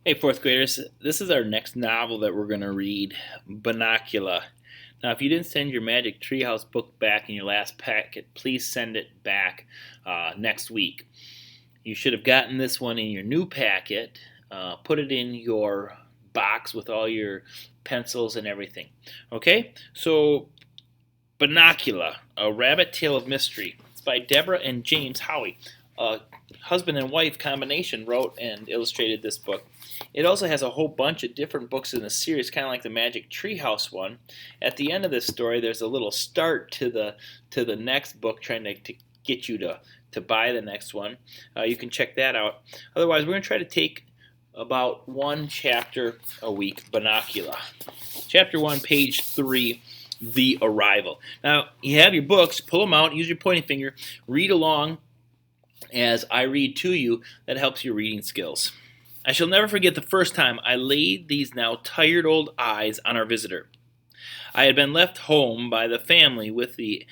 Hey, fourth graders, this is our next novel that we're going to read, Bunnicula. Now, if you didn't send your Magic Treehouse book back in your last packet, please send it back next week. You should have gotten this one in your new packet. Put it in your box with all your pencils and everything. Okay? So, Bunnicula, A Rabbit Tale of Mystery. It's by Deborah and James Howie. A husband and wife combination wrote and illustrated this book. It also has a whole bunch of different books in the series, kind of like the Magic Treehouse one. At the end of this story, there's a little start to the next book, trying to get you to buy the next one. You can check that out. Otherwise, we're going to try to take about one chapter a week, Bunnicula. Chapter 1, page 3, The Arrival. Now, you have your books, pull them out, use your pointing finger, read along as I read to you. That helps your reading skills. I shall never forget the first time I laid these now tired old eyes on our visitor. I had been left home by the family with the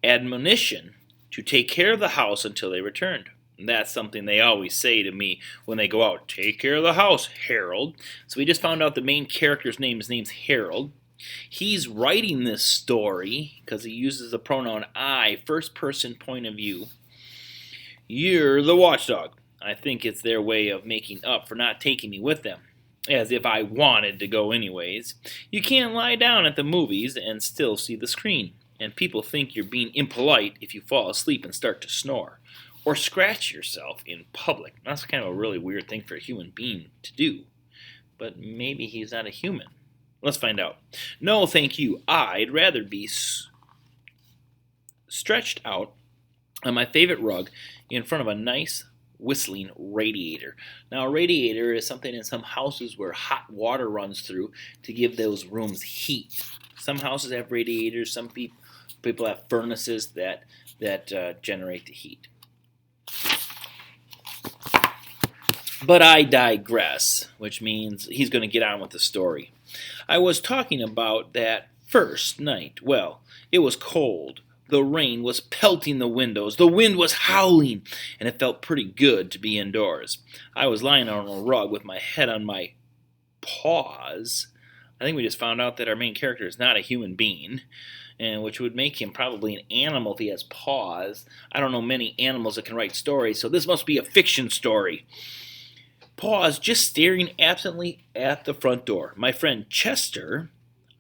admonition to take care of the house until they returned. That's something they always say to me when they go out. Take care of the house, Harold. So we just found out the main character's name's Harold. He's writing this story because he uses the pronoun I, first person point of view. You're the watchdog. I think it's their way of making up for not taking me with them, as if I wanted to go anyways. You can't lie down at the movies and still see the screen, and people think you're being impolite if you fall asleep and start to snore, or scratch yourself in public. That's kind of a really weird thing for a human being to do, but maybe he's not a human. Let's find out. No, thank you. I'd rather be stretched out on my favorite rug in front of a nice whistling radiator. Now, a radiator is something in some houses where hot water runs through to give those rooms heat. Some houses have radiators. Some people have furnaces that generate the heat. But I digress, which means he's going to get on with the story. I was talking about that first night. Well, it was cold. The rain was pelting the windows, the wind was howling, and it felt pretty good to be indoors. I was lying on a rug with my head on my paws. I think we just found out that our main character is not a human being, and which would make him probably an animal if he has paws. I don't know many animals that can write stories, so this must be a fiction story. Paws just staring absently at the front door. My friend Chester,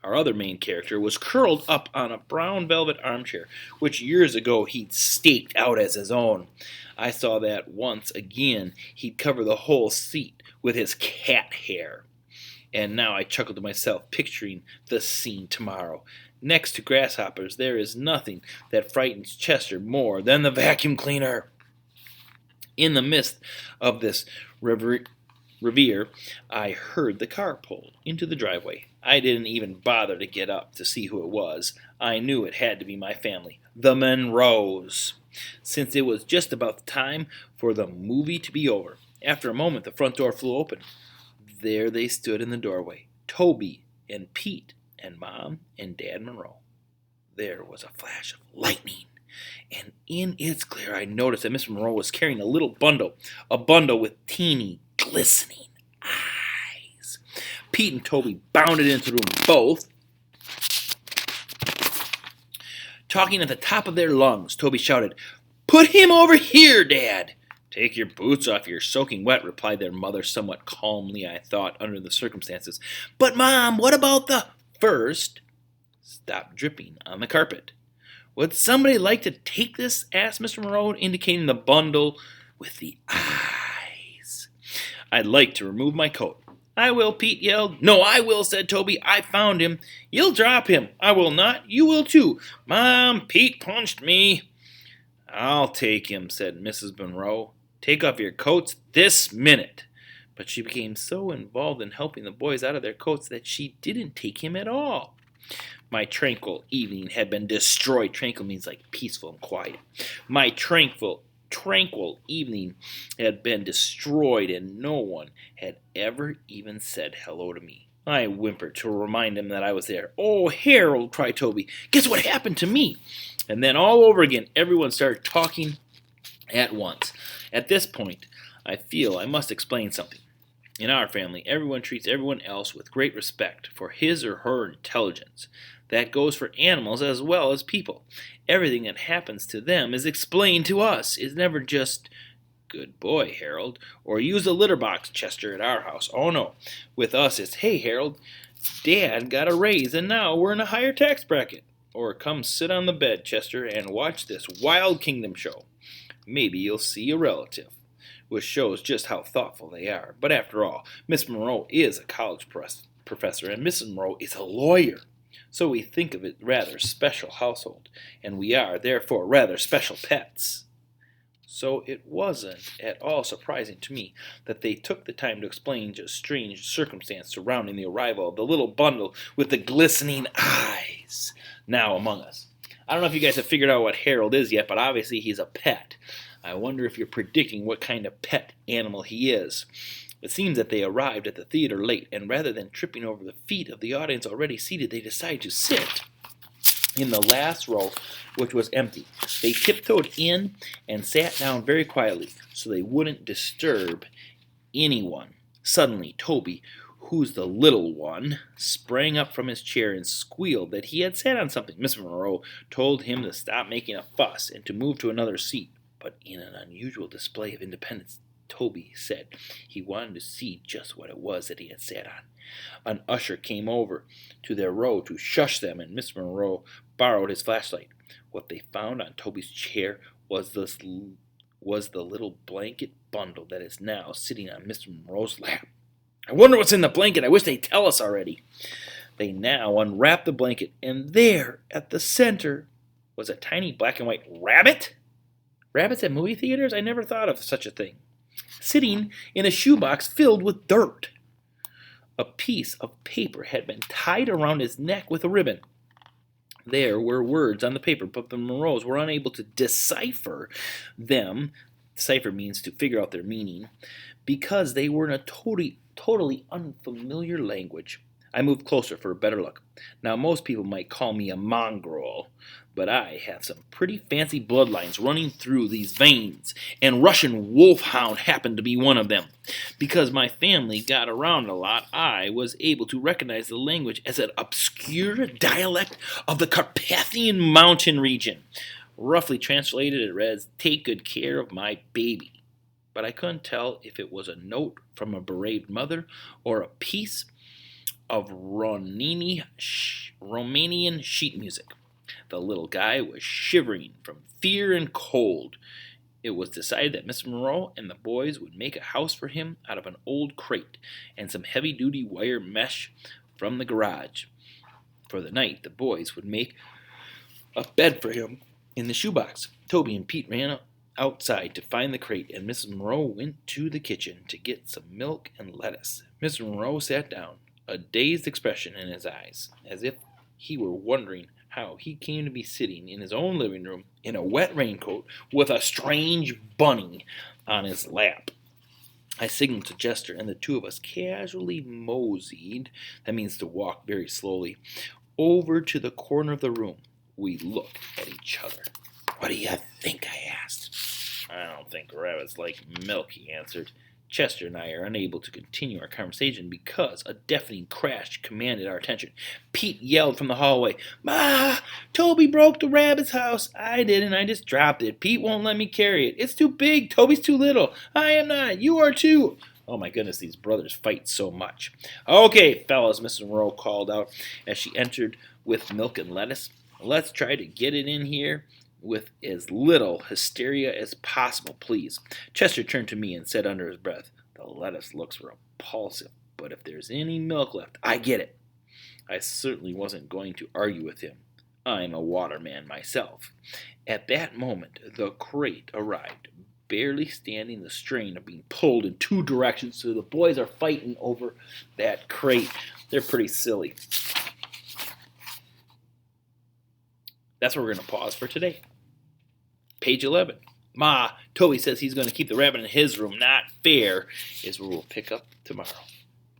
our other main character, was curled up on a brown velvet armchair, which years ago he'd staked out as his own. I saw that once again he'd cover the whole seat with his cat hair. And now I chuckled to myself, picturing the scene tomorrow. Next to grasshoppers, there is nothing that frightens Chester more than the vacuum cleaner. In the midst of this reverie, I heard the car pull into the driveway. I didn't even bother to get up to see who it was. I knew it had to be my family, the Monroes, since it was just about time for the movie to be over. After a moment, the front door flew open. There they stood in the doorway, Toby and Pete and Mom and Dad Monroe. There was a flash of lightning, and in its glare I noticed that Miss Monroe was carrying a little bundle, a bundle with teeny, glistening eyes. Pete and Toby bounded into the room, both talking at the top of their lungs. Toby shouted, "Put him over here, Dad!" "Take your boots off, you're soaking wet," replied their mother, somewhat calmly, I thought, under the circumstances. "But, Mom, what about the—" "First, stop dripping on the carpet." "Would somebody like to take this?" asked Mr. Monroe, indicating the bundle with the eyes. "I'd like to remove my coat." "I will," Pete yelled. "No, I will," said Toby. "I found him." "You'll drop him." "I will not. You will too." "Mom, Pete punched me." "I'll take him," said Mrs. Monroe. "Take off your coats this minute." But she became so involved in helping the boys out of their coats that she didn't take him at all. My tranquil evening had been destroyed. Tranquil means like peaceful and quiet. My tranquil evening had been destroyed, and no one had ever even said hello to me. I whimpered to remind him that I was there. "Oh, Harold," cried Toby, "guess what happened to me?" And then all over again, everyone started talking at once. At this point, I feel I must explain something. In our family, everyone treats everyone else with great respect for his or her intelligence. That goes for animals as well as people. Everything that happens to them is explained to us. It's never just, "Good boy, Harold," or "Use the litter box, Chester," at our house. Oh no. With us, it's, "Hey, Harold, Dad got a raise and now we're in a higher tax bracket." Or, "Come sit on the bed, Chester, and watch this Wild Kingdom show. Maybe you'll see a relative," which shows just how thoughtful they are. But after all, Miss Monroe is a college professor and Mrs. Monroe is a lawyer. So we think of it rather special household, and we are, therefore, rather special pets. So it wasn't at all surprising to me that they took the time to explain a strange circumstance surrounding the arrival of the little bundle with the glistening eyes now among us. I don't know if you guys have figured out what Harold is yet, but obviously he's a pet. I wonder if you're predicting what kind of pet animal he is. It seems that they arrived at the theater late, and rather than tripping over the feet of the audience already seated, they decided to sit in the last row, which was empty. They tiptoed in and sat down very quietly so they wouldn't disturb anyone. Suddenly, Toby, who's the little one, sprang up from his chair and squealed that he had sat on something. Miss Monroe told him to stop making a fuss and to move to another seat, but in an unusual display of independence, Toby said he wanted to see just what it was that he had sat on. An usher came over to their row to shush them, and Miss Monroe borrowed his flashlight. What they found on Toby's chair was the little blanket bundle that is now sitting on Mr. Monroe's lap. "I wonder what's in the blanket. I wish they'd tell us already." They now unwrapped the blanket, and there, at the center, was a tiny black and white rabbit. Rabbits at movie theaters? I never thought of such a thing. Sitting in a shoebox filled with dirt. A piece of paper had been tied around his neck with a ribbon. There were words on the paper, but the Monroes were unable to decipher them. Decipher means to figure out their meaning, because they were in a totally unfamiliar language. I moved closer for a better look. Now, most people might call me a mongrel, but I have some pretty fancy bloodlines running through these veins, and Russian wolfhound happened to be one of them. Because my family got around a lot, I was able to recognize the language as an obscure dialect of the Carpathian mountain region. Roughly translated, it reads, "Take good care of my baby." But I couldn't tell if it was a note from a bereaved mother or a piece of Romanian sheet music. The little guy was shivering from fear and cold. It was decided that Miss Monroe and the boys would make a house for him out of an old crate and some heavy-duty wire mesh from the garage. For the night, the boys would make a bed for him in the shoebox. Toby and Pete ran outside to find the crate, and Mrs. Monroe went to the kitchen to get some milk and lettuce. Mr. Monroe sat down, a dazed expression in his eyes, as if he were wondering how he came to be sitting in his own living room in a wet raincoat with a strange bunny on his lap. I signaled to Chester, and the two of us casually moseyed, that means to walk very slowly, over to the corner of the room. We looked at each other. "What do you think?" I asked. "I don't think rabbits like milk," he answered. Chester and I are unable to continue our conversation because a deafening crash commanded our attention. Pete yelled from the hallway, "Ma! Toby broke the rabbit's house." "I didn't. I just dropped it. Pete won't let me carry it. It's too big. Toby's too little." "I am not. You are too." Oh my goodness, these brothers fight so much. "Okay, fellas," Mrs. Monroe called out as she entered with milk and lettuce. "Let's try to get it in here with as little hysteria as possible, please." Chester turned to me and said under his breath, "The lettuce looks repulsive, but if there's any milk left, I get it." I certainly wasn't going to argue with him. I'm a waterman myself. At that moment, the crate arrived, barely standing the strain of being pulled in two directions, so the boys are fighting over that crate. They're pretty silly. That's where we're going to pause for today. Page 11. "Ma, Toby says he's going to keep the rabbit in his room. Not fair," is where we'll pick up tomorrow.